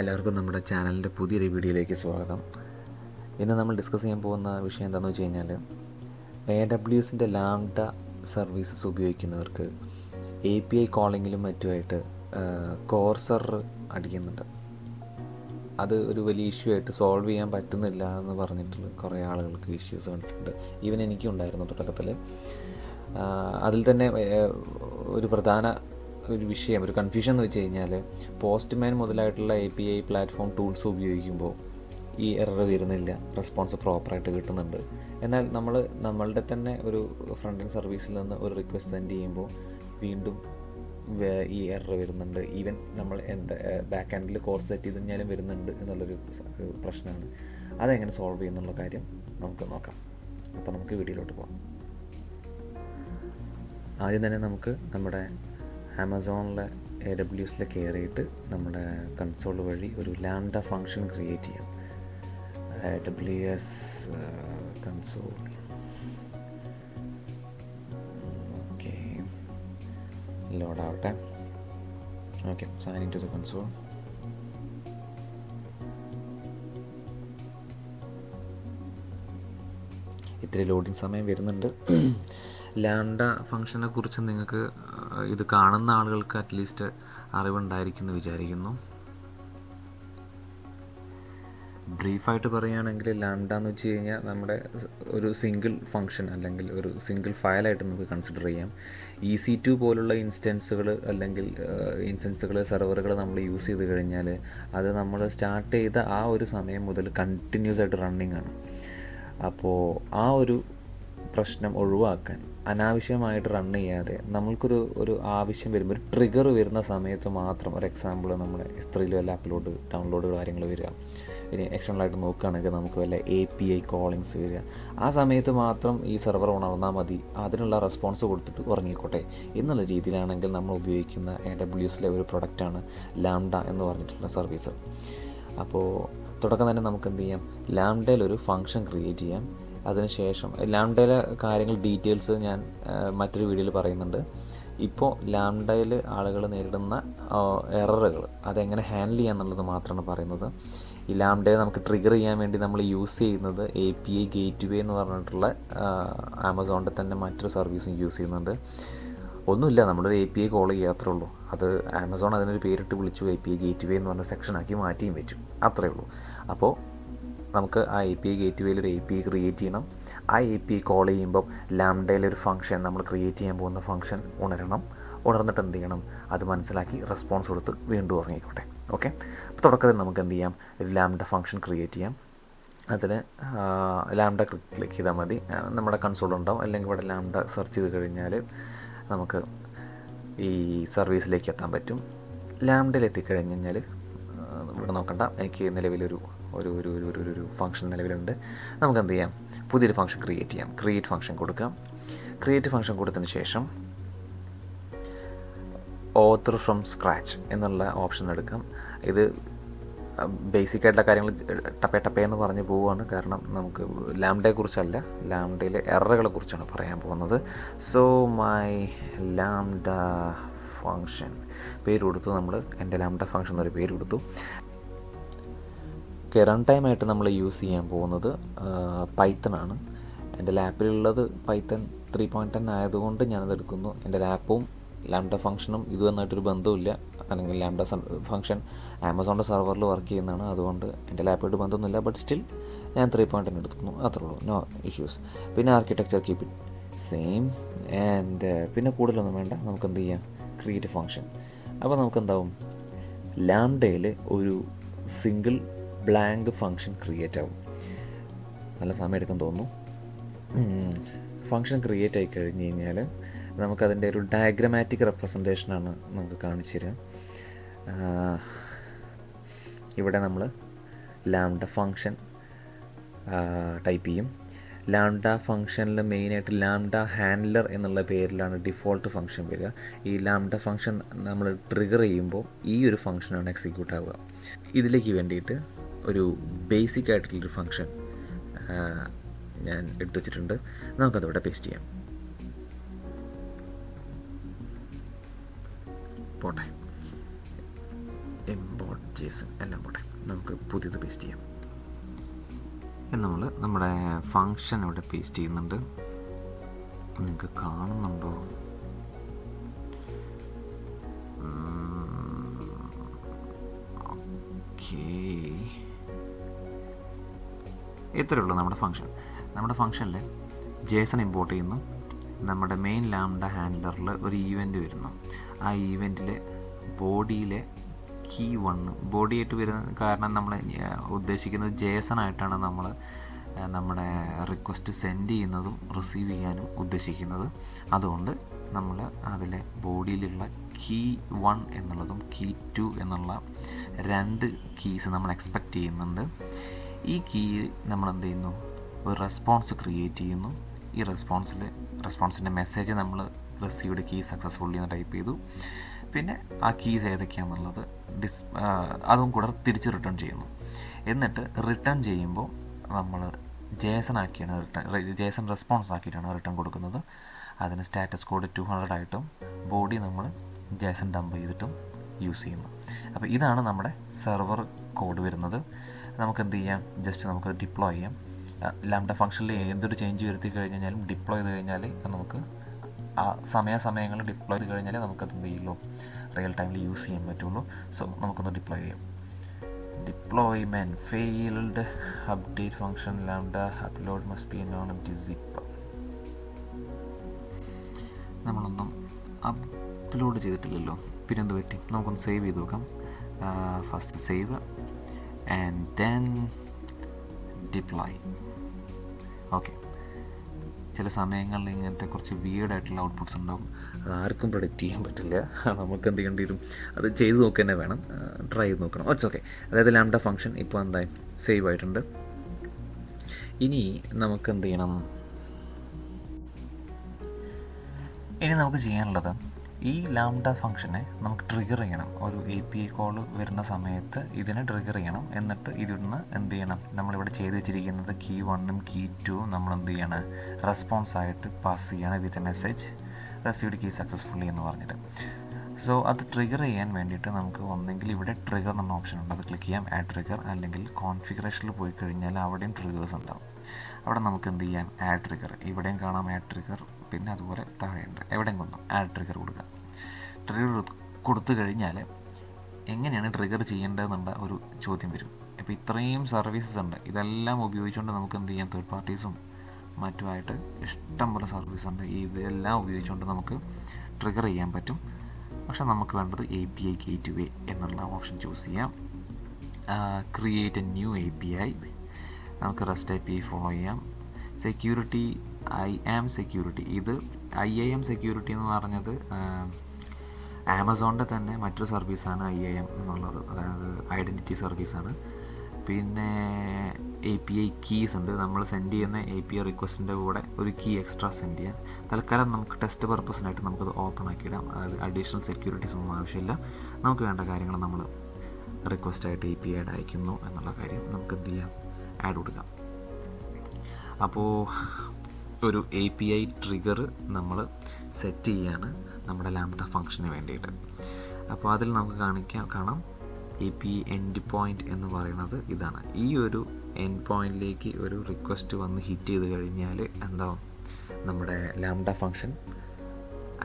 എല്ലാവർക്കും നമ്മുടെ ചാനലിൻ്റെ പുതിയൊരു വീഡിയോയിലേക്ക് സ്വാഗതം. ഇന്ന് നമ്മൾ ഡിസ്കസ് ചെയ്യാൻ പോകുന്ന വിഷയം എന്താണെന്ന് വെച്ച് കഴിഞ്ഞാൽ AWSൻ്റെ ലാംഡ സർവീസസ് ഉപയോഗിക്കുന്നവർക്ക് API കോളിങ്ങിലും മറ്റുമായിട്ട് കോർ സെർവർ അടിക്കുന്നുണ്ട്. അത് ഒരു വലിയ ഇഷ്യൂ ആയിട്ട് സോൾവ് ചെയ്യാൻ പറ്റുന്നില്ല എന്ന് പറഞ്ഞിട്ടുള്ള കുറേ ആളുകൾക്ക് ഇഷ്യൂസ് കണ്ടിട്ടുണ്ട്. ഈവൻ എനിക്കും ഉണ്ടായിരുന്നു തുടക്കത്തിൽ. അതിൽ തന്നെ ഒരു പ്രധാന ഒരു വിഷയം, ഒരു കൺഫ്യൂഷൻ എന്ന് വെച്ച് കഴിഞ്ഞാൽ പോസ്റ്റ്മാൻ മുതലായിട്ടുള്ള API പ്ലാറ്റ്ഫോം ടൂൾസ് ഉപയോഗിക്കുമ്പോൾ ഈ എറർ വരുന്നില്ല, റെസ്പോൺസ് പ്രോപ്പറായിട്ട് കിട്ടുന്നുണ്ട്. എന്നാൽ നമ്മളുടെ തന്നെ ഒരു ഫ്രണ്ട് എൻഡ് സർവീസിൽ നിന്ന് ഒരു റിക്വസ്റ്റ് സെൻഡ് ചെയ്യുമ്പോൾ വീണ്ടും ഈ എറർ വരുന്നുണ്ട്. ഈവൻ നമ്മൾ ബാക്ക് എൻഡിൽ കോർസ് സെറ്റ് ചെയ്ത് കഴിഞ്ഞാലും വരുന്നുണ്ട് എന്നുള്ളൊരു പ്രശ്നമാണ്. അതെങ്ങനെ സോൾവ് ചെയ്യുന്നുള്ള കാര്യം നമുക്ക് നോക്കാം. അപ്പോൾ നമുക്ക് വീഡിയോയിലോട്ട് പോകാം. ആദ്യം തന്നെ നമുക്ക് നമ്മുടെ ആമസോണിലെ AWSലെ കയറിയിട്ട് നമ്മുടെ കൺസോൾ വഴി ഒരു ലാംഡ ഫംഗ്ഷൻ ക്രിയേറ്റ് ചെയ്യാം. AWS console. ഓക്കെ, ലോഡാവട്ടെ. Okay, sign in to the console. ഇത്തിരി ലോഡിങ് സമയം വരുന്നുണ്ട്. ലാംഡ ഫംഗ്ഷനെ കുറിച്ച് നിങ്ങൾക്ക് ഇത് കാണുന്ന ആളുകൾക്ക് അറ്റ്ലീസ്റ്റ് അറിവുണ്ടായിരിക്കും എന്ന് വിചാരിക്കുന്നു. ബ്രീഫായിട്ട് പറയുകയാണെങ്കിൽ ലാംഡ എന്ന് വെച്ച് കഴിഞ്ഞാൽ നമ്മുടെ ഒരു സിംഗിൾ ഫംഗ്ഷൻ അല്ലെങ്കിൽ ഒരു സിംഗിൾ ഫയലായിട്ട് നമുക്ക് കൺസിഡർ ചെയ്യാം. EC2 പോലുള്ള ഇൻസ്റ്റൻസുകൾ അല്ലെങ്കിൽ സെർവറുകൾ നമ്മൾ യൂസ് ചെയ്ത് കഴിഞ്ഞാൽ അത് നമ്മൾ സ്റ്റാർട്ട് ചെയ്ത ആ ഒരു സമയം മുതൽ കണ്ടിന്യൂസ് ആയിട്ട് റണ്ണിങ് ആണ്. അപ്പോൾ ആ ഒരു പ്രശ്നം ഒഴിവാക്കാൻ അനാവശ്യമായിട്ട് റൺ ചെയ്യാതെ നമ്മൾക്കൊരു ആവശ്യം വരുമ്പോൾ ഒരു ട്രിഗർ വരുന്ന സമയത്ത് മാത്രം, ഒരു എക്സാമ്പിൾ നമ്മുടെ S3 വല്ല ഡൗൺലോഡ് കാര്യങ്ങൾ വരിക, ഇനി എക്സ്റ്റേണലായിട്ട് നോക്കുകയാണെങ്കിൽ നമുക്ക് വല്ല API കോളിങ്സ് വരിക, ആ സമയത്ത് മാത്രം ഈ സെർവർ ഉണർന്നാൽ മതി, അതിനുള്ള റെസ്പോൺസ് കൊടുത്തിട്ട് ഉറങ്ങിക്കോട്ടെ എന്നുള്ള രീതിയിലാണെങ്കിൽ നമ്മൾ ഉപയോഗിക്കുന്ന AWSലെ ഒരു പ്രൊഡക്റ്റാണ് ലാംഡ എന്ന് പറഞ്ഞിട്ടുള്ള സർവീസ്. അപ്പോൾ തുടക്കം തന്നെ നമുക്ക് എന്ത് ചെയ്യാം, ലാംഡയിൽ ഒരു ഫംഗ്ഷൻ ക്രിയേറ്റ് ചെയ്യാം. അതിനുശേഷം ലാംഡയിലെ കാര്യങ്ങൾ ഡീറ്റെയിൽസ് ഞാൻ മറ്റൊരു വീഡിയോയിൽ പറയുന്നുണ്ട്. ഇപ്പോൾ ലാംഡയിൽ ആളുകൾ നേരിടുന്ന എററുകൾ അതെങ്ങനെ ഹാൻഡിൽ ചെയ്യുക എന്നുള്ളത് മാത്രമാണ് പറയുന്നത്. ഈ ലാംഡയെ നമുക്ക് ട്രിഗർ ചെയ്യാൻ വേണ്ടി നമ്മൾ യൂസ് ചെയ്യുന്നത് API ഗേറ്റ്വേ എന്ന് പറഞ്ഞിട്ടുള്ള ആമസോണിൻ്റെ തന്നെ മറ്റൊരു സർവീസും യൂസ് ചെയ്യുന്നുണ്ട്. ഒന്നുമില്ല, നമ്മളൊരു API കോൾ ചെയ്യാത്രേ ഉള്ളൂ. അത് ആമസോൺ അതിനൊരു പേരിട്ട് വിളിച്ചു, API ഗേറ്റ്വേ എന്ന് പറഞ്ഞ സെക്ഷനാക്കി മാറ്റിയും വെച്ചു, അത്രയേ ഉള്ളൂ. അപ്പോൾ നമുക്ക് ആ API ഗേറ്റ്വേയിൽ ഒരു API ക്രിയേറ്റ് ചെയ്യണം. ആ API കോൾ ചെയ്യുമ്പം ലാംഡയിലൊരു ഫംഗ്ഷൻ, നമ്മൾ ക്രിയേറ്റ് ചെയ്യാൻ പോകുന്ന ഫംഗ്ഷൻ ഉണർന്നിട്ട് എന്ത് ചെയ്യണം, അത് മനസ്സിലാക്കി റെസ്പോൺസ് കൊടുത്ത് വീണ്ടും ഉറങ്ങിക്കോട്ടെ. ഓക്കെ, അപ്പോൾ തുടക്കത്തിൽ നമുക്ക് എന്ത് ചെയ്യാം, ഒരു ലാംഡ ഫംഗ്ഷൻ ക്രിയേറ്റ് ചെയ്യാം. അതിൽ ലാംഡ ക്ലിക്ക് ചെയ്താൽ മതി, നമ്മുടെ കൺസോൾ ഉണ്ടാവും. അല്ലെങ്കിൽ ഇവിടെ ലാംഡ സെർച്ച് ചെയ്ത് കഴിഞ്ഞാൽ നമുക്ക് ഈ സർവീസിലേക്ക് എത്താൻ പറ്റും. ലാംഡയിൽ എത്തിക്കഴിഞ്ഞ് കഴിഞ്ഞാൽ ഇവിടെ നോക്കണ്ട, എനിക്ക് നിലവിലൊരു ഒരു ഫംഗ്ഷൻ നിലവിലുണ്ട്. നമുക്ക് എന്ത് ചെയ്യാം, പുതിയൊരു ഫംഗ്ഷൻ ക്രിയേറ്റ് ചെയ്യാം. ക്രിയേറ്റ് ഫംഗ്ഷൻ കൊടുക്കാം. ക്രിയേറ്റ് ഫംഗ്ഷൻ കൊടുത്തതിന് ശേഷം ഓത്തർ ഫ്രം സ്ക്രാച്ച് എന്നുള്ള ഓപ്ഷൻ എടുക്കാം. ഇത് ബേസിക്കായിട്ടുള്ള കാര്യങ്ങൾ ടപ്പേ എന്ന് പറഞ്ഞ് പോവുകയാണ്, കാരണം നമുക്ക് ലാംഡയെക്കുറിച്ചല്ല, ലാംഡയിലെ എററുകളെ കുറിച്ചാണ് പറയാൻ പോകുന്നത്. സോ മൈ ലാംഡ ഫംഗ്ഷൻ പേര് കൊടുത്തു. നമ്മൾ എൻ്റെ ലാംഡ ഫംഗ്ഷൻ എന്നൊരു പേര് കൊടുത്തു. റൺ ടൈമായിട്ട് നമ്മൾ യൂസ് ചെയ്യാൻ പോകുന്നത് പൈത്തണാണ്. എൻ്റെ ലാപ്പിലുള്ളത് പൈത്തൺ 3.10 ആയതുകൊണ്ട് ഞാനത് എടുക്കുന്നു. എൻ്റെ ലാപ്പും ലാംഡ ഫംഗ്ഷനും ഇതുവന്നായിട്ടൊരു ബന്ധമില്ല, അല്ലെങ്കിൽ ലാംഡ ഫംഗ്ഷൻ ആമസോണിൻ്റെ സെർവറിൽ വർക്ക് ചെയ്യുന്നതാണ്, അതുകൊണ്ട് എൻ്റെ ലാപ്പായിട്ട് ബന്ധമൊന്നുമില്ല. ബട്ട് സ്റ്റിൽ ഞാൻ 3.10 എടുക്കുന്നു, അത്രേ ഉള്ളൂ, നോ ഇഷ്യൂസ്. പിന്നെ architecture keep it same. And പിന്നെ കൂടുതലൊന്നും വേണ്ട, നമുക്ക് എന്ത് ചെയ്യാം, ക്രിയേറ്റ് ഫംഗ്ഷൻ. അപ്പോൾ നമുക്കെന്താവും, ലാംഡയിൽ ഒരു സിംഗിൾ ബ്ലാങ്ക് ഫംഗ്ഷൻ ക്രിയേറ്റ് ആവും. നല്ല സമയം എടുക്കാൻ തോന്നുന്നു. ഫംഗ്ഷൻ ക്രിയേറ്റ് ആയി കഴിഞ്ഞ് കഴിഞ്ഞാൽ നമുക്കതിൻ്റെ ഒരു ഡയഗ്രമാറ്റിക് റെപ്രസെൻറ്റേഷനാണ് നമുക്ക് കാണിച്ചു തരാം. ഇവിടെ നമ്മൾ ലാംഡ ഫംഗ്ഷൻ ടൈപ്പ് ചെയ്യും. ലാംഡ ഫംഗ്ഷനിൽ മെയിനായിട്ട് ലാംഡ ഹാൻഡ്ലർ എന്നുള്ള പേരിലാണ് ഡിഫോൾട്ട് ഫംഗ്ഷൻ വരിക. ഈ ലാംഡ ഫംഗ്ഷൻ നമ്മൾ ട്രിഗർ ചെയ്യുമ്പോൾ ഈ ഒരു ഫംഗ്ഷനാണ് എക്സിക്യൂട്ട് ആവുക. ഇതിലേക്ക് വേണ്ടിയിട്ട് ഒരു ബേസിക് ആയിട്ടുള്ളൊരു ഫംഗ്ഷൻ ഞാൻ എടുത്തു വച്ചിട്ടുണ്ട്. നമുക്കതിവിടെ പേസ്റ്റ് ചെയ്യാം. പോട്ടെ. ഇമ്പോർട്ട് ജേസൺ എല്ലാം പോട്ടെ, നമുക്ക് പുതിയത് പേസ്റ്റ് ചെയ്യാം. നമ്മൾ നമ്മുടെ ഫങ്ഷൻ ഇവിടെ പേസ്റ്റ് ചെയ്യുന്നുണ്ട്. നിങ്ങൾക്ക് കാണുന്നുണ്ടോ? ഓക്കേ, ഇത്രയേ ഉള്ളൂ നമ്മുടെ ഫങ്ഷൻ. നമ്മുടെ ഫങ്ഷനിൽ ജേസൺ ഇമ്പോർട്ട് ചെയ്യുന്നു. നമ്മുടെ മെയിൻ ലാംഡ ഹാൻഡ്ലറിൽ ഒരു ഈവൻറ്റ് വരുന്നു. ആ ഈവൻറ്റിലെ ബോഡിയിലെ കീ 1 ബോഡിയായിട്ട് വരുന്ന കാരണം നമ്മൾ ഉദ്ദേശിക്കുന്നത് ജേസൺ ആയിട്ടാണ് നമ്മൾ നമ്മുടെ റിക്വസ്റ്റ് സെൻഡ് ചെയ്യുന്നതും റിസീവ് ചെയ്യാനും ഉദ്ദേശിക്കുന്നത്. അതുകൊണ്ട് നമ്മൾ അതിലെ ബോഡിയിലുള്ള കീ 1 എന്നുള്ളതും കീ 2 എന്നുള്ള 2 കീസ് നമ്മൾ എക്സ്പെക്റ്റ് ചെയ്യുന്നുണ്ട്. ഈ കീ നമ്മൾ എന്ത് ചെയ്യുന്നു, ഒരു റെസ്പോൺസ് ക്രിയേറ്റ് ചെയ്യുന്നു. ഈ റെസ്പോൺസിൻ്റെ മെസ്സേജ് നമ്മൾ റിസീവ്ഡ് കീ സക്സസ്ഫുള്ളി എന്ന് ടൈപ്പ് ചെയ്തു. പിന്നെ ആ കീസ് ഏതൊക്കെയാണെന്നുള്ളത് അതും കൂടെ തിരിച്ച് റിട്ടേൺ ചെയ്യുന്നു. എന്നിട്ട് റിട്ടേൺ ചെയ്യുമ്പോൾ നമ്മൾ ജേസൺ റെസ്പോൺസ് ആക്കിയിട്ടാണ് റിട്ടേൺ കൊടുക്കുന്നത്. അതിന് സ്റ്റാറ്റസ് കോഡ് 200 ആയിട്ടും ബോഡി നമ്മൾ ജേസൺ ഡംപ് ചെയ്തിട്ടും യൂസ് ചെയ്യുന്നു. അപ്പോൾ ഇതാണ് നമ്മുടെ സെർവർ കോഡ് വരുന്നത്. നമുക്ക് എന്ത് ചെയ്യാം, ജസ്റ്റ് നമുക്ക് ഡിപ്ലോയ് ചെയ്യാം. ലാംഡ ഫംഗ്ഷനിൽ എന്തൊരു ചേഞ്ച് വരുത്തി കഴിഞ്ഞാലും ഡിപ്ലോയ് ചെയ്ത് കഴിഞ്ഞാൽ നമുക്ക് ആ സമയങ്ങളിൽ ഡിപ്ലോയ് ചെയ്ത് കഴിഞ്ഞാൽ നമുക്കത് എന്ത് ചെയ്യുള്ളൂ, റിയൽ ടൈമിൽ യൂസ് ചെയ്യാൻ പറ്റുള്ളൂ. സോ നമുക്കൊന്ന് ഡിപ്ലോയ് ചെയ്യാം. Deployment failed, update function lambda upload must be non empty zip. നമ്മളൊന്നും അപ്ലോഡ് ചെയ്തിട്ടില്ലല്ലോ, പിന്നെ എന്ത് പറ്റി? നമുക്കൊന്ന് സേവ് ചെയ്ത് നോക്കാം. First save and then deploy. Okay, ചില സമയങ്ങളിൽ ഇങ്ങനത്തെ കുറച്ച് വിയേർഡായിട്ടുള്ള ഔട്ട്പുട്ട്സ് ഉണ്ടാകും. അത് ആർക്കും പ്രൊഡിക്റ്റ് ചെയ്യാൻ പറ്റില്ല. നമുക്ക് എന്ത് ചെയ്യേണ്ടി വരും, അത് ചെയ്ത് നോക്കുക തന്നെ വേണം, ട്രൈ ചെയ്ത് നോക്കണം. It's okay. അതായത് ലാംഡ ഫംഗ്ഷൻ ഇപ്പോൾ എന്തായി സേവ് ആയിട്ടുണ്ട്. ഇനി നമുക്ക് എന്ത് ചെയ്യണം, ഇനി നമുക്ക് ചെയ്യാനുള്ളത് ഈ ലാംഡ ഫംഗ്ഷനെ നമുക്ക് ട്രിഗർ ചെയ്യണം. ഒരു API കോൾ വരുന്ന സമയത്ത് ഇതിനെ ട്രിഗർ ചെയ്യണം. എന്നിട്ട് ഇതിന്ന് എന്ത് ചെയ്യണം, നമ്മളിവിടെ ചെയ്ത് വെച്ചിരിക്കുന്നത് കീ 1ഉം കീ 2ഉം നമ്മൾ എന്ത് ചെയ്യണം, റെസ്പോൺസ് ആയിട്ട് പാസ് ചെയ്യണം with a message received key successfully എന്ന് പറഞ്ഞിട്ട്. സോ അത് ട്രിഗർ ചെയ്യാൻ വേണ്ടിയിട്ട് നമുക്ക് ഒന്നെങ്കിൽ ഇവിടെ ട്രിഗർ എന്ന ഓപ്ഷൻ ഉണ്ട്, അത് ക്ലിക്ക് ചെയ്യാം, ആഡ് ട്രിഗർ. അല്ലെങ്കിൽ കോൺഫിഗറേഷനിൽ പോയി കഴിഞ്ഞാൽ അവിടെയും ട്രിഗേഴ്സ് ഉണ്ടാവും. അവിടെ നമുക്ക് എന്ത് ചെയ്യാം, ആഡ് ട്രിഗർ. ഇവിടെയും കാണാം ആഡ് ട്രിഗർ, പിന്നെ അതുപോലെ താഴെയുണ്ട്, എവിടെയും കൊണ്ടും ആഡ് ട്രിഗർ കൊടുക്കുക. ട്രിഗർ കൊടുത്തു കഴിഞ്ഞാൽ എങ്ങനെയാണ് ട്രിഗർ ചെയ്യേണ്ടതെന്നുള്ള ഒരു ചോദ്യം വരും. അപ്പോൾ ഇത്രയും സർവീസസ് ഉണ്ട്, ഇതെല്ലാം ഉപയോഗിച്ചുകൊണ്ട് നമുക്ക് എന്ത് ചെയ്യാം, തേർഡ് പാർട്ടീസും മറ്റുമായിട്ട് ഇഷ്ടം പോലെ സർവീസ് ഉണ്ട്. ഇതെല്ലാം ഉപയോഗിച്ചുകൊണ്ട് നമുക്ക് ട്രിഗർ ചെയ്യാൻ പറ്റും. പക്ഷെ നമുക്ക് വേണ്ടത് API ഗേറ്റ്വേ എന്നുള്ള ഓപ്ഷൻ ചൂസ് ചെയ്യാം. Create A new API. നമുക്ക് റെസ്റ്റ് API ഫോളോ ചെയ്യാം. Security IAM security. ഇത് IAM സെക്യൂരിറ്റി എന്ന് പറഞ്ഞത് ആമസോണിൻ്റെ തന്നെ മറ്റൊരു സർവീസാണ് IAM എന്നുള്ളത്, അതായത് ഐഡൻറ്റിറ്റി സർവീസാണ്. പിന്നെ API കീസ് ഉണ്ട്. നമ്മൾ സെൻഡ് ചെയ്യുന്ന API റിക്വസ്റ്റിൻ്റെ കൂടെ ഒരു കീ എക്സ്ട്രാ സെൻഡ് ചെയ്യാം. തൽക്കാലം നമുക്ക് ടെസ്റ്റ് പർപ്പസിനായിട്ട് നമുക്കത് ഓപ്പൺ ആക്കിയിടാം. അതായത് അഡീഷണൽ സെക്യൂരിറ്റീസ് ഒന്നും ആവശ്യമില്ല. നമുക്ക് വേണ്ട കാര്യങ്ങൾ നമ്മൾ റിക്വസ്റ്റായിട്ട് API ആഡ് അയക്കുന്നു എന്നുള്ള കാര്യം നമുക്ക് എന്ത് ചെയ്യാം, ആഡ് കൊടുക്കാം. അപ്പോൾ ഒരു API ട്രിഗർ നമ്മൾ സെറ്റ് ചെയ്യാണ് നമ്മുടെ ലാംഡ ഫംഗ്ഷന് വേണ്ടിയിട്ട്. അപ്പോൾ അതിൽ നമുക്ക് കാണാം API എൻഡ് പോയിൻ്റ് എന്ന് പറയുന്നത് ഇതാണ്. ഈ ഒരു എൻഡ് പോയിൻറ്റിലേക്ക് ഒരു റിക്വസ്റ്റ് വന്ന് ഹിറ്റ് ചെയ്ത് കഴിഞ്ഞാൽ എന്താവും, നമ്മുടെ ലാംഡ ഫംഗ്ഷൻ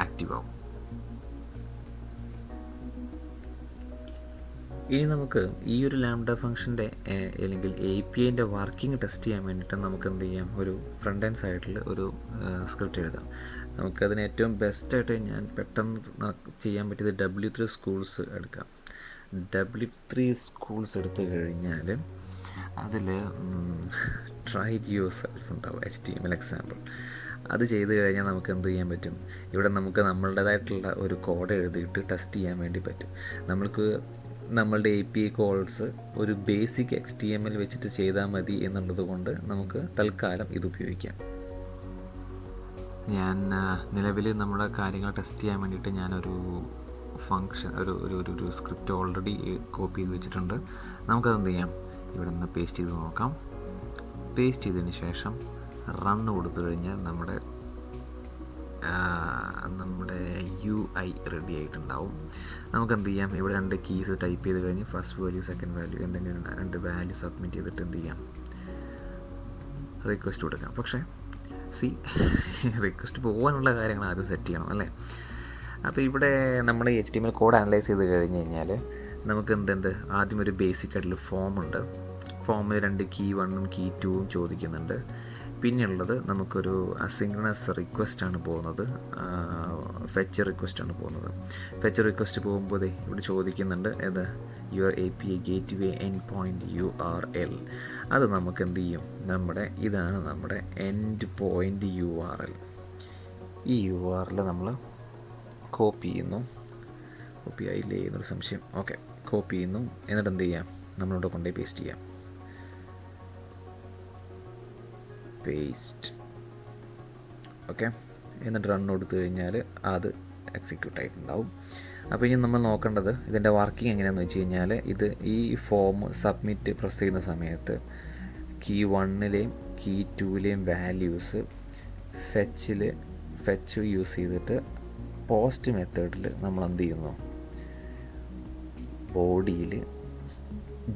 ആക്റ്റീവ് ആവും. ഇനി നമുക്ക് ഈ ഒരു ലാംഡ ഫംഗ്ഷൻ്റെ അല്ലെങ്കിൽ APIൻ്റെ വർക്കിംഗ് ടെസ്റ്റ് ചെയ്യാൻ വേണ്ടിയിട്ട് നമുക്ക് എന്ത് ചെയ്യാം, ഒരു ഫ്രണ്ട് എൻഡ് സൈഡിൽ ഒരു സ്ക്രിപ്റ്റ് എഴുതാം. നമുക്കതിന് ഏറ്റവും ബെസ്റ്റായിട്ട് ഞാൻ പെട്ടെന്ന് ചെയ്യാൻ പറ്റിയത് W3 സ്കൂൾസ് എടുക്കാം. W3 സ്കൂൾസ് എടുത്തു കഴിഞ്ഞാൽ അതിൽ ട്രൈ യുവർ സെൽഫ് ഉണ്ടാവും, HTML എക്സാമ്പിൾ. അത് ചെയ്ത് കഴിഞ്ഞാൽ നമുക്ക് എന്ത് ചെയ്യാൻ പറ്റും, ഇവിടെ നമുക്ക് നമ്മളുടേതായിട്ടുള്ള ഒരു കോഡ് എഴുതിയിട്ട് ടെസ്റ്റ് ചെയ്യാൻ വേണ്ടി പറ്റും. നമ്മളുടെ API കോൾസ് ഒരു ബേസിക് HTML വെച്ചിട്ട് ചെയ്താൽ മതി എന്നുള്ളത് കൊണ്ട് നമുക്ക് തൽക്കാലം ഇത് ഉപയോഗിക്കാം. ഞാൻ നിലവിൽ നമ്മുടെ കാര്യങ്ങൾ ടെസ്റ്റ് ചെയ്യാൻ വേണ്ടിയിട്ട് ഞാനൊരു ഫങ്ഷൻ ഒരു സ്ക്രിപ്റ്റ് ഓൾറെഡി കോപ്പി ചെയ്ത് വെച്ചിട്ടുണ്ട്. നമുക്കത് എന്ത് ചെയ്യാം, ഇവിടെ നിന്ന് പേസ്റ്റ് ചെയ്ത് നോക്കാം. പേസ്റ്റ് ചെയ്തതിന് ശേഷം റണ്ണ് കൊടുത്തു കഴിഞ്ഞാൽ നമ്മുടെ നമ്മുടെ UI റെഡി ആയിട്ടുണ്ടാവും. നമുക്ക് എന്ത് ചെയ്യാം, ഇവിടെ 2 കീസ് ടൈപ്പ് ചെയ്ത് കഴിഞ്ഞ് ഫസ്റ്റ് വാല്യൂ സെക്കൻഡ് വാല്യൂ എന്തെങ്കിലും 2 വാല്യൂ സബ്മിറ്റ് ചെയ്തിട്ട് എന്ത് ചെയ്യാം, റിക്വസ്റ്റ് കൊടുക്കാം. പക്ഷേ റിക്വസ്റ്റ് പോകാനുള്ള കാര്യങ്ങൾ ആദ്യം സെറ്റ് ചെയ്യണം അല്ലേ. അപ്പോൾ ഇവിടെ നമ്മൾ HTML കോഡ് അനലൈസ് ചെയ്ത് കഴിഞ്ഞ് കഴിഞ്ഞാൽ നമുക്ക് ആദ്യം ഒരു ബേസിക് ആയിട്ടുള്ള ഫോമുണ്ട്. ഫോമിൽ 2 കീ 1ഉം കീ 2ഉം ചോദിക്കുന്നുണ്ട്. പിന്നെയുള്ളത് നമുക്കൊരു അസിങ്ക്രണസ് റിക്വസ്റ്റാണ് പോകുന്നത്, ഫെച്ച് റിക്വസ്റ്റാണ് പോകുന്നത്. ഫെച്ച് റിക്വസ്റ്റ് പോകുമ്പോൾ ഇവിടെ ചോദിക്കുന്നുണ്ട് your API gateway end point URL. അത് നമുക്ക് എന്ത് ചെയ്യും, ഇതാണ് നമ്മുടെ എൻഡ് പോയിൻറ്റ് URL. ഈ URL നമ്മൾ കോപ്പി ചെയ്യുന്നു. കോപ്പി ആയില്ലേ എന്നൊരു സംശയം. ഓക്കെ, കോപ്പി ചെയ്യുന്നു. എന്നിട്ട് എന്ത് ചെയ്യാം, നമ്മളിവിടെ കൊണ്ടുപോയി പേസ്റ്റ് ചെയ്യാം. പേസ്റ്റ്. ഓക്കെ, എന്നിട്ട് റൺ കൊടുത്തു കഴിഞ്ഞാൽ അത് എക്സിക്യൂട്ട് ആയിട്ടുണ്ടാവും. അപ്പോൾ ഇനി നമ്മൾ നോക്കേണ്ടത് ഇതിൻ്റെ വർക്കിംഗ് എങ്ങനെയാണെന്ന് വെച്ച് കഴിഞ്ഞാൽ, ഈ ഫോം സബ്മിറ്റ് പ്രസ് ചെയ്യുന്ന സമയത്ത് കീ 1ലെയും കീ 2ലെയും വാല്യൂസ് ഫെച്ച് യൂസ് ചെയ്തിട്ട് പോസ്റ്റ് മെത്തേഡിൽ നമ്മൾ എന്ത് ചെയ്യുന്നു, ബോഡിയിൽ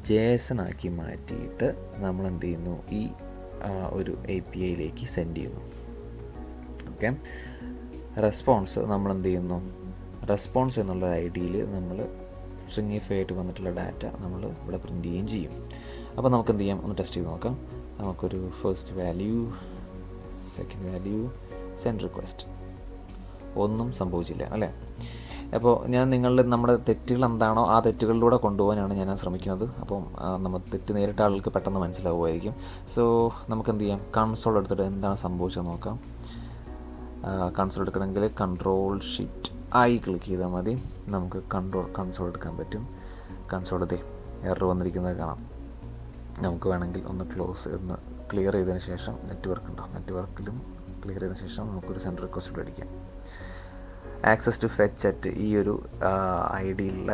JSON ആക്കി മാറ്റിയിട്ട് നമ്മൾ എന്ത് ചെയ്യുന്നു, ഈ ഒരു APIയിലേക്ക് സെൻഡ് ചെയ്യുന്നു. ഓക്കെ, റെസ്പോൺസ് നമ്മൾ എന്ത് ചെയ്യുന്നു, റെസ്പോൺസ് എന്നുള്ള IDയിൽ നമ്മൾ സ്ട്രിങ്ങിഫൈ ആയിട്ട് വന്നിട്ടുള്ള ഡാറ്റ നമ്മൾ ഇവിടെ പ്രിൻറ്റ് ചെയ്യുകയും ചെയ്യും. അപ്പോൾ നമുക്ക് എന്ത് ചെയ്യാം, ഒന്ന് ടെസ്റ്റ് ചെയ്ത് നോക്കാം. നമുക്കൊരു first value, second value, send request, ഒന്നും സംഭവിച്ചില്ല അല്ലേ. അപ്പോൾ ഞാൻ നമ്മുടെ തെറ്റുകൾ എന്താണോ ആ തെറ്റുകളിലൂടെ കൊണ്ടുപോകാനാണ് ഞാൻ ശ്രമിക്കുന്നത്. അപ്പം നമ്മൾ തെറ്റ് നേരിട്ട ആൾക്ക് പെട്ടെന്ന് മനസ്സിലാവുമായിരിക്കും. സോ നമുക്ക് എന്ത് ചെയ്യാം, കൺസോൾ എടുത്തിട്ട് എന്താണ് സംഭവിച്ചത് നോക്കാം. കൺസോൾ എടുക്കണമെങ്കിൽ Ctrl+Shift+I ക്ലിക്ക് ചെയ്താൽ മതി. നമുക്ക് കൺസോൾ എടുക്കാൻ പറ്റും. കൺസോൾ എറർ വന്നിരിക്കുന്നത് കാണാം. നമുക്ക് വേണമെങ്കിൽ ഒന്ന് ക്ലിയർ ചെയ്തതിന് ശേഷം നെറ്റ്വർക്കിലും ക്ലിയർ ചെയ്തതിന് ശേഷം നമുക്കൊരു സെൻഡ് റിക്വസ്റ്റ് അടിക്കാം. ആക്സസ് ടു ഫെച്ച് അറ്റ് ഈ ഒരു IDയിലുള്ള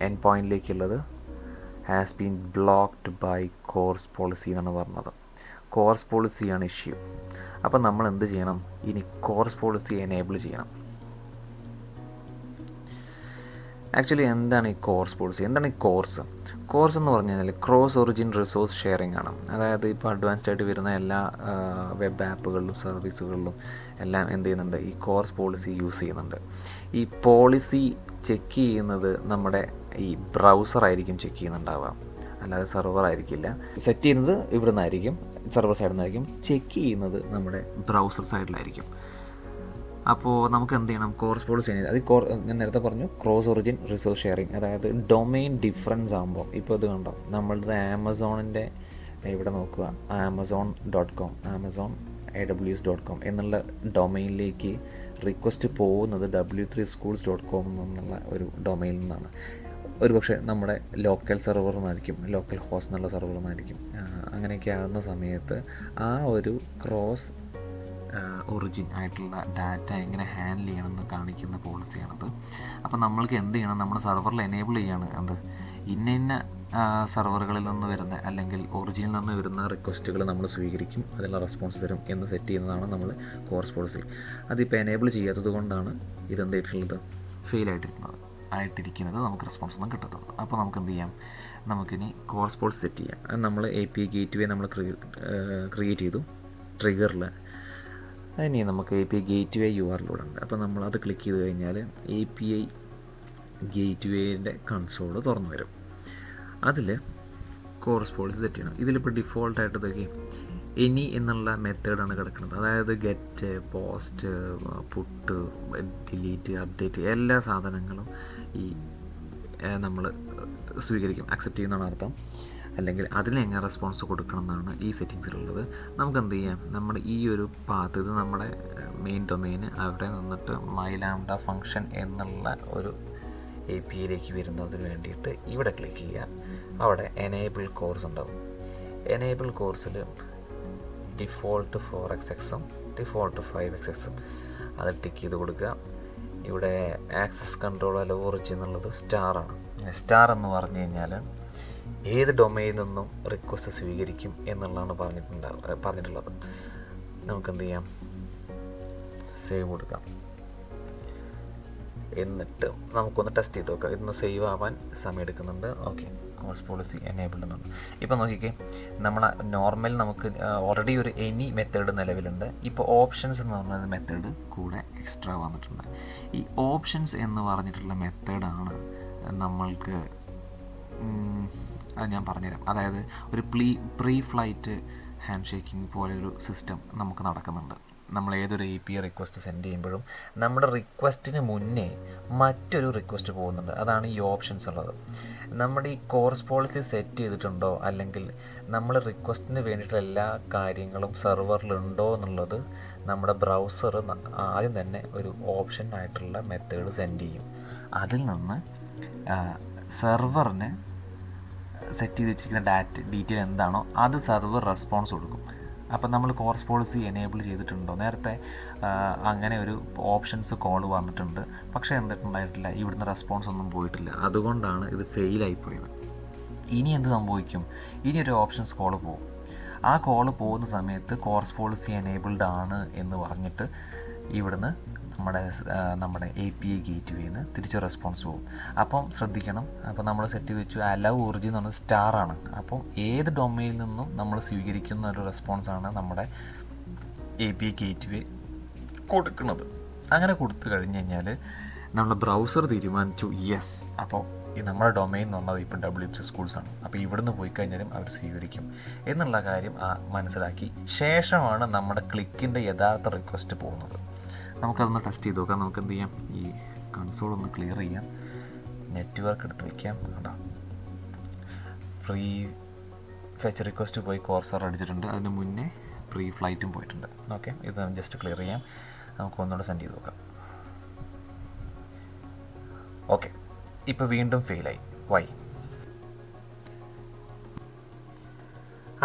എൻഡ് പോയിൻറ്റിലേക്കുള്ളത് has been blocked by CORS policy എന്നാണ് പറഞ്ഞത്. കോഴ്സ് പോളിസിയാണ് ഇഷ്യൂ. അപ്പം നമ്മൾ എന്ത് ചെയ്യണം, ഇനി കോഴ്സ് പോളിസി എനേബിൾ ചെയ്യണം. ആക്ച്വലി എന്താണ് ഈ കോഴ്സ് പോളിസി, എന്താണ് ഈ കോഴ്സ് എന്ന് പറഞ്ഞു കഴിഞ്ഞാൽ ക്രോസ് ഒറിജിൻ റിസോഴ്സ് ഷെയറിംഗ് ആണ്. അതായത് ഇപ്പോൾ അഡ്വാൻസ്ഡ് ആയിട്ട് വരുന്ന എല്ലാ വെബ് ആപ്പുകളിലും സർവീസുകളിലും എല്ലാം എന്ത് ചെയ്യുന്നുണ്ട്, ഈ കോഴ്സ് പോളിസി യൂസ് ചെയ്യുന്നുണ്ട്. ഈ പോളിസി ചെക്ക് ചെയ്യുന്നത് നമ്മുടെ ഈ ബ്രൗസറായിരിക്കും ചെക്ക് ചെയ്യുന്നുണ്ടാവുക, അല്ലാതെ സെർവർ ആയിരിക്കില്ല. സെറ്റ് ചെയ്യുന്നത് ഇവിടെ നിന്നായിരിക്കും, സെർവർ സൈഡിൽ നിന്നായിരിക്കും. ചെക്ക് ചെയ്യുന്നത് നമ്മുടെ ബ്രൗസർ സൈഡിലായിരിക്കും. അപ്പോൾ നമുക്ക് എന്ത് ചെയ്യണം, കോഴ്സ് പോളിസി അത് ഞാൻ നേരത്തെ പറഞ്ഞു ക്രോസ് ഒറിജിൻ റിസോഴ്സ് ഷെയറിങ്. അതായത് ഡൊമെയിൻ ഡിഫറൻസ് ആകുമ്പോൾ, ഇപ്പോൾ ഇത് കണ്ടോ, നമ്മളുടെ ആമസോണിൻ്റെ ഇവിടെ നോക്കുക, amazon.com, Amazon AWS.com എന്നുള്ള ഡൊമെയിനിലേക്ക് റിക്വസ്റ്റ് പോകുന്നത് w3schools.com എന്നുള്ള ഒരു ഡൊമെയിനിൽ നിന്നാണ്. ഒരുപക്ഷെ നമ്മുടെ ലോക്കൽ സെർവറിൽ നിന്നായിരിക്കും, ലോക്കൽ ഹോസ്റ്റ് എന്നുള്ള സെർവറിൽ നിന്നായിരിക്കും. അങ്ങനെയൊക്കെ ആകുന്ന സമയത്ത് ആ ഒരു ക്രോസ് ഒറിജിൻ ആയിട്ടുള്ള ഡാറ്റ എങ്ങനെ ഹാൻഡിൽ ചെയ്യണമെന്ന് കാണിക്കുന്ന പോളിസിയാണത്. അപ്പോൾ നമ്മൾക്ക് എന്ത് ചെയ്യണം, നമ്മുടെ സെർവറിൽ എനേബിൾ ചെയ്യാണ് ഇന്ന സെർവറുകളിൽ നിന്ന് വരുന്ന അല്ലെങ്കിൽ ഒറിജിനിൽ നിന്ന് വരുന്ന റിക്വസ്റ്റുകൾ നമ്മൾ സ്വീകരിക്കും, അതിനുള്ള റെസ്പോൺസ് തരും എന്ന് സെറ്റ് ചെയ്യുന്നതാണ് നമ്മൾ കോഴ്സ് പോളിസി. അതിപ്പോൾ എനേബിൾ ചെയ്യാത്തത് കൊണ്ടാണ് ഇതെന്തായിട്ടുള്ളത് ഫെയിൽ ആയിട്ടിരിക്കുന്നത്, നമുക്ക് റെസ്പോൺസ് ഒന്നും കിട്ടാത്തത്. അപ്പോൾ നമുക്ക് എന്ത് ചെയ്യാം, നമുക്കിനി കോഴ്സ് പോളിസി സെറ്റ് ചെയ്യാം. അത് നമ്മൾ API ഗേറ്റ്വേ നമ്മൾ ക്രിയേറ്റ് ചെയ്തു ട്രിഗറിൽ. അതിന് നമുക്ക് API ഗേറ്റ്വേ URL ഉണ്ട്. അപ്പോൾ നമ്മളത് ക്ലിക്ക് ചെയ്ത് കഴിഞ്ഞാൽ API ഗേറ്റ്വേൻ്റെ കൺസോൾ തുറന്നു വരും. അതിൽ കോഴ്സ് പോളിസി സെറ്റ് ചെയ്യണം. ഇതിലിപ്പോൾ ഡിഫോൾട്ടായിട്ട് ഇതൊക്കെ എനി എന്നുള്ള മെത്തേഡാണ് കിടക്കുന്നത്. അതായത് get, post, put, delete, update എല്ലാ സാധനങ്ങളും ഈ നമ്മൾ സ്വീകരിക്കും, അക്സെപ്റ്റ് ചെയ്യുന്നതാണ് അർത്ഥം. അല്ലെങ്കിൽ അതിനെങ്ങനെ റെസ്പോൺസ് കൊടുക്കണം എന്നാണ് ഈ സെറ്റിങ്സിലുള്ളത്. നമുക്ക് എന്ത് ചെയ്യാം, നമ്മുടെ ഈ ഒരു പാത്ത്, ഇത് നമ്മുടെ മെയിൻ ഡൊമെയിൻ, അവിടെ നിന്നിട്ട് മൈലാംഡ ഫങ്ഷൻ എന്നുള്ള ഒരു APIയിലേക്ക് വരുന്നതിന് വേണ്ടിയിട്ട് ഇവിടെ ക്ലിക്ക് ചെയ്യുക. അവിടെ എനേബിൾ കോഴ്സ് ഉണ്ടാവും. എനേബിൾ കോഴ്സിൽ ഡിഫോൾട്ട് 4xxഉം ഡിഫോൾട്ട് 5xxഉം അത് ടിക്ക് ചെയ്ത് കൊടുക്കുക. ഇവിടെ ആക്സസ് കൺട്രോൾ അല്ല ഒറിജിൻ എന്നുള്ളത് സ്റ്റാറാണ്. സ്റ്റാർ എന്ന് പറഞ്ഞു കഴിഞ്ഞാൽ ഏത് ഡൊമൈനിൽ നിന്നും റിക്വസ്റ്റ് സ്വീകരിക്കും എന്നുള്ളതാണ് പറഞ്ഞിട്ടുള്ളത്. നമുക്കെന്ത് ചെയ്യാം, സേവ് കൊടുക്കാം. എന്നിട്ട് നമുക്കൊന്ന് ടെസ്റ്റ് ചെയ്ത് നോക്കാം. ഇതൊന്ന് സേവ് ആവാൻ സമയം എടുക്കുന്നുണ്ട്. ഓക്കെ, കോഴ്സ് പോളിസി എനേബിൾഡ് എന്നുണ്ട്. ഇപ്പോൾ നോക്കിക്കേ, നമ്മൾ നോർമൽ നമുക്ക് ഓൾറെഡി ഒരു എനി മെത്തേഡ് നിലവിലുണ്ട്. ഇപ്പോൾ ഓപ്ഷൻസ് എന്ന് പറഞ്ഞ മെത്തേഡ് കൂടെ എക്സ്ട്രാ വന്നിട്ടുണ്ട്. ഈ ഓപ്ഷൻസ് എന്ന് പറഞ്ഞിട്ടുള്ള മെത്തേഡാണ് നമ്മൾക്ക് അത് ഞാൻ പറഞ്ഞുതരാം. അതായത് ഒരു പ്രീ ഫ്ലൈറ്റ് ഹാൻഡ് ഷേക്കിംഗ് പോലെയൊരു സിസ്റ്റം നമുക്ക് നടക്കുന്നുണ്ട്. നമ്മൾ ഏതൊരു API റിക്വസ്റ്റ് സെൻഡ് ചെയ്യുമ്പോഴും നമ്മുടെ റിക്വസ്റ്റിന് മുന്നേ മറ്റൊരു റിക്വസ്റ്റ് പോകുന്നുണ്ട്. അതാണ് ഈ ഓപ്ഷൻസ് ഉള്ളത്. നമ്മുടെ ഈ കോഴ്സ് പോളിസി സെറ്റ് ചെയ്തിട്ടുണ്ടോ, അല്ലെങ്കിൽ നമ്മൾ റിക്വസ്റ്റിന് വേണ്ടിയിട്ടുള്ള എല്ലാ കാര്യങ്ങളും സെർവറിലുണ്ടോ എന്നുള്ളത് നമ്മുടെ ബ്രൗസർ ആദ്യം തന്നെ ഒരു ഓപ്ഷൻ ആയിട്ടുള്ള മെത്തേഡ് സെൻഡ് ചെയ്യും. അതിൽ നിന്ന് സെർവറിന് സെറ്റ് ചെയ്ത് വെച്ചിരിക്കുന്ന ഡീറ്റെയിൽ എന്താണോ അത് സെർവർ റെസ്പോൺസ് കൊടുക്കും. അപ്പം നമ്മൾ കോഴ്സ് പോളിസി എനേബിൾ ചെയ്തിട്ടുണ്ടോ, നേരത്തെ അങ്ങനെ ഒരു ഓപ്ഷൻസ് കോൾ വന്നിട്ടുണ്ട്, പക്ഷേ എന്തിട്ടുണ്ടായിട്ടില്ല, ഇവിടുന്ന് റെസ്പോൺസ് ഒന്നും പോയിട്ടില്ല. അതുകൊണ്ടാണ് ഇത് ഫെയിലായിപ്പോയത്. ഇനി എന്ത് സംഭവിക്കും? ഇനി ഒരു ഓപ്ഷൻസ് കോൾ പോകും. ആ കോൾ പോകുന്ന സമയത്ത് കോഴ്സ് പോളിസി എനേബിൾഡ് ആണ് എന്ന് പറഞ്ഞിട്ട് ഇവിടുന്ന് നമ്മുടെ API ഗേറ്റ്വേന്ന് തിരിച്ച് റെസ്പോൺസ് പോകും. അപ്പം ശ്രദ്ധിക്കണം. അപ്പോൾ നമ്മൾ സെറ്റ് ചെയ്ത് വെച്ചു അലവ് ഒറിജിൻ എന്ന് പറഞ്ഞാൽ സ്റ്റാറാണ്. അപ്പം ഏത് ഡൊമൈനിൽ നിന്നും നമ്മൾ സ്വീകരിക്കുന്ന ഒരു റെസ്പോൺസാണ് നമ്മുടെ API ഗേറ്റ്വേ കൊടുക്കുന്നത്. അങ്ങനെ കൊടുത്തു കഴിഞ്ഞ് കഴിഞ്ഞാൽ നമ്മുടെ ബ്രൗസർ തീരുമാനിച്ചു യെസ്, അപ്പോൾ ഈ നമ്മുടെ ഡൊമൈൻ എന്ന് പറഞ്ഞത് ഇപ്പോൾ W3 സ്കൂൾസാണ്, അപ്പോൾ ഇവിടുന്ന് പോയി കഴിഞ്ഞാലും അവർ സ്വീകരിക്കും എന്നുള്ള കാര്യം മനസ്സിലാക്കി ശേഷമാണ് നമ്മുടെ ക്ലിക്കിൻ്റെ യഥാർത്ഥ റിക്വസ്റ്റ് പോകുന്നത്. നമുക്കതൊന്ന് ടെസ്റ്റ് ചെയ്ത് നോക്കാം. നമുക്ക് എന്ത് ചെയ്യാം, ഈ കൺസോൾ ഒന്ന് ക്ലിയർ ചെയ്യാം, നെറ്റ്വർക്ക് എടുത്ത് വയ്ക്കാം. കേട്ടോ, പ്രീ ഫെച്ച് റിക്വസ്റ്റ് പോയി കോഴ്സർ അടിച്ചിട്ടുണ്ട്, അതിന് മുന്നേ പ്രീ ഫ്ലൈറ്റും പോയിട്ടുണ്ട്. ഓക്കെ, ഇത് ജസ്റ്റ് ക്ലിയർ ചെയ്യാം. നമുക്ക് ഒന്നുകൂടെ സെൻഡ് ചെയ്ത് നോക്കാം. ഓക്കെ, ഇപ്പോൾ വീണ്ടും ഫെയിലായി. വൈ?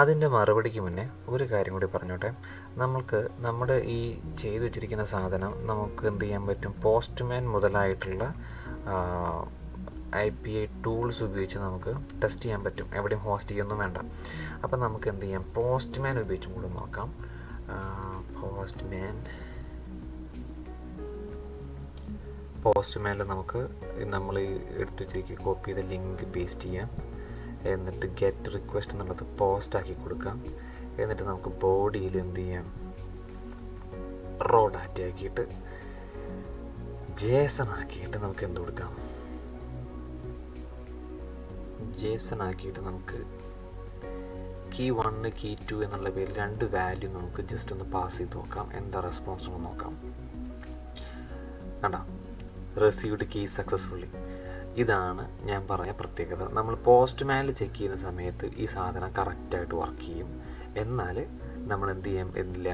അതിൻ്റെ മറുപടിക്ക് മുന്നേ ഒരു കാര്യം കൂടി പറഞ്ഞോട്ടെ. നമ്മൾക്ക് നമ്മുടെ ഈ ചെയ്തു വച്ചിരിക്കുന്ന സാധനം നമുക്ക് എന്ത് ചെയ്യാൻ പറ്റും, പോസ്റ്റ്മാൻ മുതലായിട്ടുള്ള API ടൂൾസ് ഉപയോഗിച്ച് നമുക്ക് ടെസ്റ്റ് ചെയ്യാൻ പറ്റും. എവിടെയും ഹോസ്റ്റ് ചെയ്യൊന്നും വേണ്ട. അപ്പം നമുക്ക് എന്ത് ചെയ്യാം, പോസ്റ്റ്മാൻ ഉപയോഗിച്ചും കൂടെ നോക്കാം. പോസ്റ്റ്മാനിൽ നമുക്ക് നമ്മൾ എടുത്ത് വെച്ചിരിക്കുക കോപ്പി ചെയ്ത ലിങ്ക് പേസ്റ്റ് ചെയ്യാം. എന്നിട്ട് ഗെറ്റ് റിക്വസ്റ്റ് എന്നുള്ളത് പോസ്റ്റാക്കി കൊടുക്കാം. എന്നിട്ട് നമുക്ക് ബോഡിയിൽ എന്ത് ചെയ്യാം, റോ ഡാറ്റ ആക്കിയിട്ട് JSON ആക്കിയിട്ട് നമുക്ക് എന്ത് കൊടുക്കാം, JSON ആക്കിയിട്ട് നമുക്ക് key 1 key 2 എന്നുള്ള പേരിൽ 2 വാല്യൂ നമുക്ക് ജസ്റ്റ് ഒന്ന് പാസ് ചെയ്ത് നോക്കാം. എന്താ റെസ്പോൺസ് ഒന്ന് നോക്കാം. കണ്ടോ, റിസീവ്ഡ് കീ സക്സസ്ഫുള്ളി. ഇതാണ് ഞാൻ പറഞ്ഞ പ്രത്യേകത. നമ്മൾ പോസ്റ്റ്മാനിൽ ചെക്ക് ചെയ്യുന്ന സമയത്ത് ഈ സാധനം കറക്റ്റായിട്ട് വർക്ക് ചെയ്യും. എന്നാൽ നമ്മൾ എന്ത് ചെയ്യാൻ എന്നില്ല,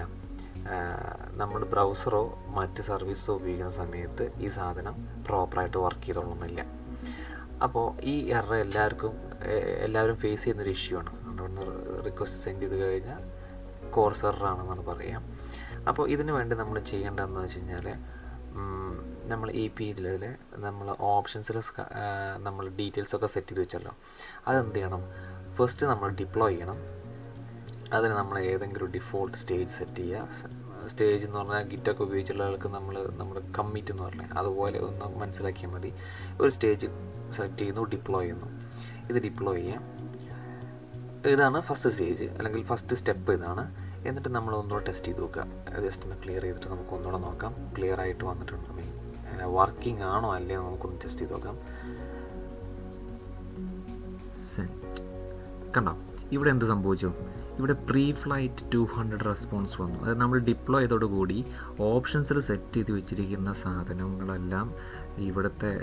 നമ്മൾ ബ്രൗസറോ മറ്റ് സർവീസോ ഉപയോഗിക്കുന്ന സമയത്ത് ഈ സാധനം പ്രോപ്പറായിട്ട് വർക്ക് ചെയ്തോളണമെന്നില്ല. അപ്പോൾ ഈ എറർ എല്ലാവരും ഫേസ് ചെയ്യുന്നൊരു ഇഷ്യൂ ആണ്. അതുകൊണ്ട് റിക്വസ്റ്റ് സെൻഡ് ചെയ്ത് കഴിഞ്ഞാൽ കോഴ്സ് എററാണെന്നാണ് പറയാം. അപ്പോൾ ഇതിന് വേണ്ടി നമ്മൾ ചെയ്യേണ്ടതെന്ന് വെച്ച് കഴിഞ്ഞാൽ, നമ്മൾ APIയിൽ നമ്മൾ ഓപ്ഷൻസിൽ നമ്മൾ ഡീറ്റെയിൽസൊക്കെ സെറ്റ് ചെയ്ത് വെച്ചല്ലോ, അതെന്ത് ചെയ്യണം, ഫസ്റ്റ് നമ്മൾ ഡിപ്ലോയ് ചെയ്യണം. അതിന് നമ്മൾ ഏതെങ്കിലും ഡിഫോൾട്ട് സ്റ്റേജ് സെറ്റ് ചെയ്യുക. സ്റ്റേജ് എന്ന് പറഞ്ഞാൽ ഗിറ്റൊക്കെ ഉപയോഗിച്ചുള്ള ആൾക്ക് നമ്മൾ കമ്മിറ്റ് എന്ന് പറഞ്ഞാൽ അതുപോലെ ഒന്ന് മനസ്സിലാക്കിയാൽ മതി. ഒരു സ്റ്റേജ് സെലക്ട് ചെയ്യുന്നു, ഡിപ്ലോയ് ചെയ്യുന്നു. ഇത് ഡിപ്ലോയ് ചെയ്യാം. ഇതാണ് ഫസ്റ്റ് സ്റ്റേജ് അല്ലെങ്കിൽ ഫസ്റ്റ് സ്റ്റെപ്പ് ഇതാണ്. എന്നിട്ട് നമ്മൾ ഒന്നുകൂടെ ടെസ്റ്റ് ചെയ്ത് നോക്കുക. ജസ്റ്റ് ഒന്ന് ക്ലിയർ ചെയ്തിട്ട് നമുക്ക് ഒന്നുകൂടെ നോക്കാം ക്ലിയർ ആയിട്ട് വന്നിട്ടുണ്ട്, വർക്കിംഗ് ആണോ അല്ലേ നമുക്കൊന്ന് ടെസ്റ്റ് ചെയ്ത് നോക്കാം. സെറ്റ്. കണ്ടോ ഇവിടെ എന്ത് സംഭവിച്ചു, ഇവിടെ പ്രീ ഫ്ലൈറ്റ് 200 റെസ്പോൺസ് വന്നു. അതായത് നമ്മൾ ഡിപ്ലോയ് ചെയ്തോടുകൂടി ഓപ്ഷൻസിൽ സെറ്റ് ചെയ്ത് വെച്ചിരിക്കുന്ന സാധനങ്ങളെല്ലാം ഇവിടുത്തെ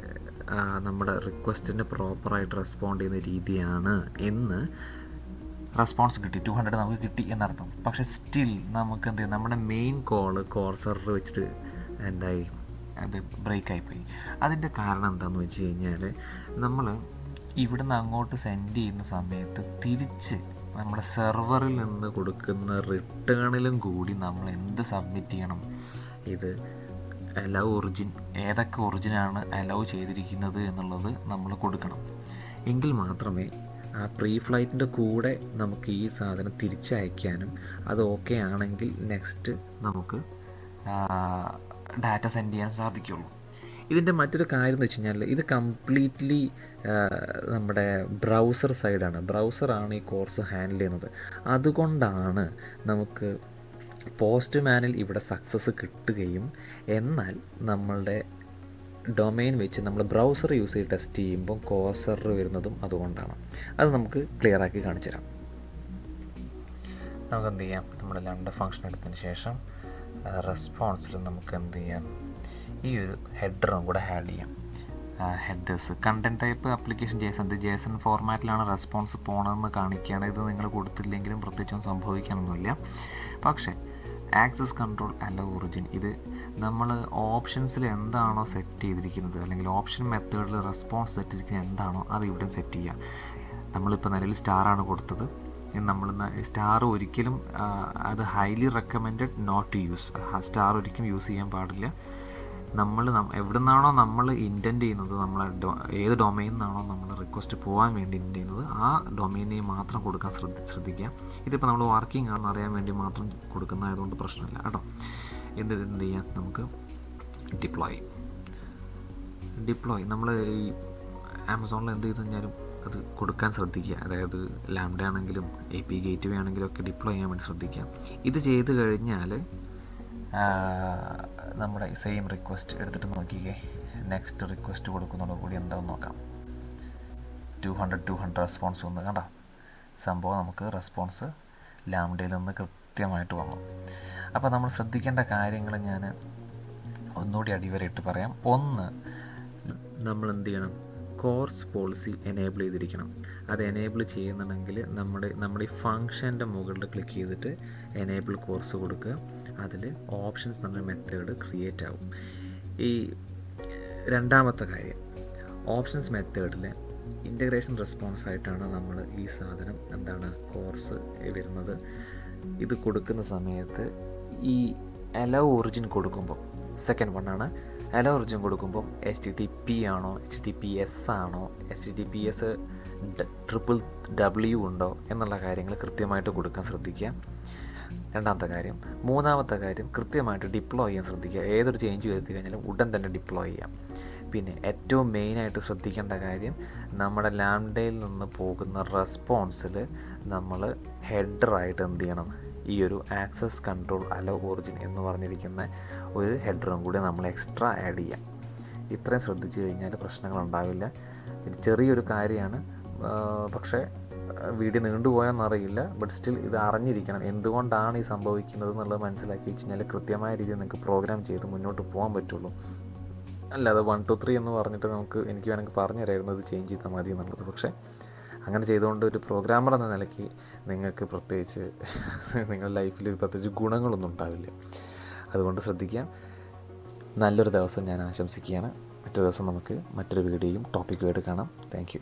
നമ്മുടെ റിക്വസ്റ്റിന് പ്രോപ്പറായിട്ട് റെസ്പോണ്ട് ചെയ്യുന്ന രീതിയാണ് എന്ന് റെസ്പോൺസ് കിട്ടി. 200 നമുക്ക് കിട്ടി എന്നർത്ഥം. പക്ഷേ സ്റ്റിൽ നമുക്ക് എന്ത് ചെയ്യും, നമ്മുടെ മെയിൻ കോഴ്സർ വെച്ചിട്ട് എന്തായി, അത് ബ്രേക്കായിപ്പോയി. അതിൻ്റെ കാരണം എന്താണെന്ന് വെച്ച് കഴിഞ്ഞാൽ, നമ്മൾ ഇവിടുന്ന് അങ്ങോട്ട് സെൻഡ് ചെയ്യുന്ന സമയത്ത് തിരിച്ച് നമ്മുടെ സെർവറിൽ നിന്ന് കൊടുക്കുന്ന റിട്ടേണിലും കൂടി നമ്മൾ എന്ത് സബ്മിറ്റ് ചെയ്യണം, ഇത് അലവ് ഒറിജിൻ, ഏതൊക്കെ ഒറിജിനാണ് അലവ് ചെയ്തിരിക്കുന്നത് എന്നുള്ളത് നമ്മൾ കൊടുക്കണം. എങ്കിൽ മാത്രമേ ആ പ്രീ ഫ്ലൈറ്റിൻ്റെ കൂടെ നമുക്ക് ഈ സാധനം തിരിച്ചയക്കാനും അത് ഓക്കെ ആണെങ്കിൽ നെക്സ്റ്റ് നമുക്ക് ഡാറ്റ സെൻഡ് ചെയ്യാൻ സാധിക്കുള്ളൂ. ഇതിൻ്റെ മറ്റൊരു കാര്യം എന്ന് വെച്ച് കഴിഞ്ഞാൽ ഇത് കംപ്ലീറ്റ്ലി നമ്മുടെ ബ്രൗസർ സൈഡാണ്. ബ്രൗസറാണ് ഈ കോഴ്സ് ഹാൻഡിൽ ചെയ്യുന്നത്. അതുകൊണ്ടാണ് നമുക്ക് പോസ്റ്റ്മാനിൽ ഇവിടെ സക്സസ് കിട്ടുകയും എന്നാൽ നമ്മളുടെ ഡൊമെയിൻ വെച്ച് നമ്മൾ ബ്രൗസർ യൂസ് ചെയ്ത് ടെസ്റ്റ് ചെയ്യുമ്പോൾ കോഴ്സർ വരുന്നതും അതുകൊണ്ടാണ്. അത് നമുക്ക് ക്ലിയർ ആക്കി കാണിച്ചു തരാം. നമുക്ക് എന്ത് ചെയ്യാം, നമ്മുടെ ലംഡ ഫംഗ്ഷൻ എടുത്തതിന് ശേഷം റെസ്പോൺസിൽ നമുക്ക് എന്ത് ചെയ്യാം, ഈ ഒരു ഹെഡറും കൂടെ ആഡ് ചെയ്യാം. Headers content type application JSON ഫോർമാറ്റിലാണ് റെസ്പോൺസ് പോകണമെന്ന് കാണിക്കുകയാണ്. ഇത് നിങ്ങൾ കൊടുത്തില്ലെങ്കിലും പ്രത്യേകിച്ചൊന്നും സംഭവിക്കാനൊന്നുമില്ല. പക്ഷേ ആക്സസ് കൺട്രോൾ അല്ല ഒറിജിൻ, ഇത് നമ്മൾ ഓപ്ഷൻസിൽ എന്താണോ സെറ്റ് ചെയ്തിരിക്കുന്നത് അല്ലെങ്കിൽ ഓപ്ഷൻ മെത്തേഡിൽ റെസ്പോൺസ് സെറ്റ് ചെയ്തിരിക്കുന്നത് എന്താണോ അത് ഇവിടെ സെറ്റ് ചെയ്യുക. നമ്മളിപ്പോൾ നിലവിൽ സ്റ്റാറാണ് കൊടുത്തത്. നമ്മൾ സ്റ്റാർ ഒരിക്കലും അത് highly recommended not to use. Star ഒരിക്കലും യൂസ് ചെയ്യാൻ പാടില്ല. നമ്മൾ എവിടെ നിന്നാണോ നമ്മൾ ഇൻറ്റൻറ്റ് ചെയ്യുന്നത്, നമ്മൾ ഏത് ഡൊമൈനിൽ നിന്നാണോ നമ്മൾ റിക്വസ്റ്റ് പോകാൻ വേണ്ടി ഇൻറ്റൻറ്റ് ചെയ്യുന്നത് ആ ഡൊമൈൻ നെയിം മാത്രം കൊടുക്കാൻ ശ്രദ്ധിക്കുക. ഇതിപ്പോൾ നമ്മൾ വർക്കിംഗ് ആണെന്ന് അറിയാൻ വേണ്ടി മാത്രം കൊടുക്കുന്നതായതുകൊണ്ട് പ്രശ്നമില്ല കേട്ടോ. എന്ത് ചെയ്യാം, നമുക്ക് ഡിപ്ലോയ് നമ്മൾ ഈ ആമസോണിൽ എന്ത് ചെയ്ത് കഴിഞ്ഞാലും അത് കൊടുക്കാൻ ശ്രദ്ധിക്കുക. അതായത് ലാംഡ ആണെങ്കിലും API ഗേറ്റ്വേ ആണെങ്കിലും ഒക്കെ ഡിപ്ലോയ് ചെയ്യാൻ വേണ്ടി ശ്രദ്ധിക്കുക. ഇത് ചെയ്ത് കഴിഞ്ഞാൽ നമ്മുടെ സെയിം റിക്വസ്റ്റ് എടുത്തിട്ട് നോക്കിക്കേ, നെക്സ്റ്റ് റിക്വസ്റ്റ് കൊടുക്കുന്നതോട് കൂടി എന്താണെന്ന് നോക്കാം. 200 റെസ്പോൺസ് വന്നു കണ്ടോ. സംഭവം നമുക്ക് റെസ്പോൺസ് ലാംഡയിൽ നിന്ന് കൃത്യമായിട്ട് വന്നു. അപ്പോൾ നമ്മൾ ശ്രദ്ധിക്കേണ്ട കാര്യങ്ങൾ ഞാൻ ഒന്നുകൂടി അടിവരയിട്ട് പറയാം. ഒന്ന്, നമ്മൾ എന്ത് ചെയ്യണം, കോഴ്സ് പോളിസി എനേബിൾ ചെയ്തിരിക്കണം. അത് എനേബിൾ ചെയ്യുന്നുണ്ടെങ്കിൽ നമ്മുടെ ഈ ഫംഗ്ഷൻ്റെ മുകളിൽ ക്ലിക്ക് ചെയ്തിട്ട് എനേബിൾ കോഴ്സ് കൊടുക്കുക. അതിൽ ഓപ്ഷൻസ് എന്നൊരു മെത്തേഡ് ക്രിയേറ്റ് ആവും. ഈ രണ്ടാമത്തെ കാര്യം, ഓപ്ഷൻസ് മെത്തേഡിൽ ഇൻ്റഗ്രേഷൻ റെസ്പോൺസ് ആയിട്ടാണ് നമ്മൾ ഈ സാധനം കോഴ്സ് വരുന്നത്. ഇത് കൊടുക്കുന്ന സമയത്ത് ഈ അലോ ഒറിജിൻ കൊടുക്കുമ്പോൾ, സെക്കൻഡ് വണ്ണാണ് അലോ ഒറിജിൻ കൊടുക്കുമ്പോൾ HTTP ആണോ HTTPS ആണോ HTTPS W ഉണ്ടോ എന്നുള്ള കാര്യങ്ങൾ കൃത്യമായിട്ട് കൊടുക്കാൻ ശ്രദ്ധിക്കുക. രണ്ടാമത്തെ കാര്യം. മൂന്നാമത്തെ കാര്യം, കൃത്യമായിട്ട് ഡിപ്ലോയ് ചെയ്യാൻ ശ്രദ്ധിക്കുക. ഏതൊരു ചേഞ്ച് വരുത്തി കഴിഞ്ഞാലും ഉടൻ തന്നെ ഡിപ്ലോയ് ചെയ്യാം. പിന്നെ ഏറ്റവും മെയിനായിട്ട് ശ്രദ്ധിക്കേണ്ട കാര്യം, നമ്മുടെ ലാംഡയിൽ നിന്ന് പോകുന്ന റെസ്പോൺസിൽ നമ്മൾ ഹെഡറായിട്ട് എന്ത് ചെയ്യണം, ഈ ഒരു ആക്സസ് കൺട്രോൾ അലോ ഒറിജിൻ എന്ന് പറഞ്ഞിരിക്കുന്ന ഒരു ഹെഡറും കൂടി നമ്മൾ എക്സ്ട്രാ ആഡ് ചെയ്യാം. ഇത്രയും ശ്രദ്ധിച്ചു കഴിഞ്ഞാൽ പ്രശ്നങ്ങളുണ്ടാവില്ല. ഇത് ചെറിയൊരു കാര്യമാണ്, പക്ഷേ വീഡിയോ നീണ്ടുപോയെന്നറിയില്ല. ബട്ട് സ്റ്റിൽ ഇത് അറിഞ്ഞിരിക്കണം, എന്തുകൊണ്ടാണ് ഈ സംഭവിക്കുന്നത് എന്നുള്ളത് മനസ്സിലാക്കി വെച്ച് കഴിഞ്ഞാൽ കൃത്യമായ രീതിയിൽ നിങ്ങൾക്ക് പ്രോഗ്രാം ചെയ്ത് മുന്നോട്ട് പോകാൻ പറ്റുള്ളൂ. അല്ലാതെ 1 2 3 എന്ന് പറഞ്ഞിട്ട് എനിക്ക് വേണമെങ്കിൽ പറഞ്ഞു തരായിരുന്നു ഇത് ചേഞ്ച് ചെയ്താൽ മതി എന്നുള്ളത്. പക്ഷേ അങ്ങനെ ചെയ്തുകൊണ്ട് ഒരു പ്രോഗ്രാമർ എന്ന നിലയ്ക്ക് നിങ്ങൾക്ക് പ്രത്യേകിച്ച് നിങ്ങളുടെ ലൈഫിൽ പ്രത്യേകിച്ച് ഗുണങ്ങളൊന്നും ഉണ്ടാവില്ല. അതുകൊണ്ട് ശ്രദ്ധിക്കാം. നല്ലൊരു ദിവസം ഞാൻ ആശംസിക്കുകയാണ്. മറ്റൊരു ദിവസം നമുക്ക് മറ്റൊരു വീഡിയോയും ടോപ്പിക്കുമായിട്ട് കാണാം. Thank you.